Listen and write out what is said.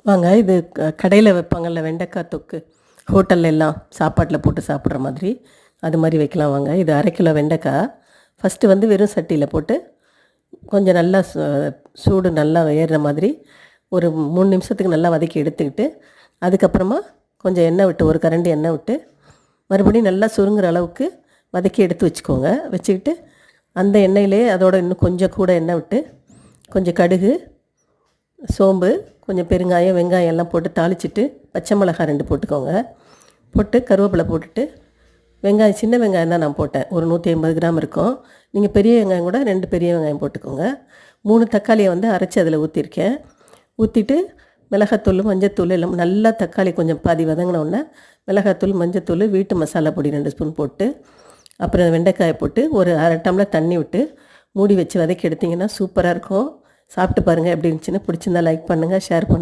வாங்க இது கடையில் வைப்பாங்கள்ல வெண்டைக்காய் தொக்கு, ஹோட்டல்ல எல்லாம் சாப்பாட்டில் போட்டு சாப்பிட்ற மாதிரி, அது மாதிரி வைக்கலாம் வாங்க. இது 1/2 கிலோ வெண்டைக்காய். ஃபஸ்ட்டு வந்து வெறும் சட்டியில் போட்டு கொஞ்சம் நல்லா சூடு நல்லா ஏறுற மாதிரி ஒரு 3 நிமிஷத்துக்கு நல்லா வதக்கி எடுத்துக்கிட்டு, அதுக்கப்புறமா கொஞ்சம் எண்ணெய் விட்டு, ஒரு கரண்டி எண்ணெய் விட்டு மறுபடியும் நல்லா சுருங்குற அளவுக்கு வதக்கி எடுத்து வச்சுக்கோங்க. வச்சுக்கிட்டு அந்த எண்ணெயிலே அதோட இன்னும் கொஞ்சம் கூட எண்ணெய் விட்டு, கொஞ்சம் கடுகு, சோம்பு, கொஞ்சம் பெருங்காயம், வெங்காயம் எல்லாம் போட்டு தாளிச்சிட்டு, பச்சை மிளகாய் 2 போட்டுக்கோங்க. போட்டு கருவேப்பிலை போட்டுட்டு, வெங்காயம் சின்ன வெங்காயம் தான் நான் போட்டேன், ஒரு 150 கிராம் இருக்கும். நீங்கள் பெரிய வெங்காயம் கூட 2 பெரிய வெங்காயம் போட்டுக்கோங்க. 3 தக்காளியை வந்து அரைச்சி அதில் ஊற்றிருக்கேன். ஊற்றிட்டு மிளகாத்தூள், மஞ்சத்தூள் எல்லாம் நல்லா தக்காளி கொஞ்சம் பாதி வதங்கினோடனே மிளகாத்தூள், மஞ்சத்தூள், வீட்டு மசாலா பொடி 2 ஸ்பூன் போட்டு, அப்புறம் வெண்டைக்காயை போட்டு ஒரு 1/2 டம்ளர் தண்ணி விட்டு மூடி வச்சு வதக்கி எடுத்திங்கன்னா சூப்பராக இருக்கும். சாப்பிட்டு பாருங்கள் எப்படி இருந்துச்சுன்னு. பிடிச்சிருந்தா லைக் பண்ணுங்கள், ஷேர் பண்ணுங்கள்.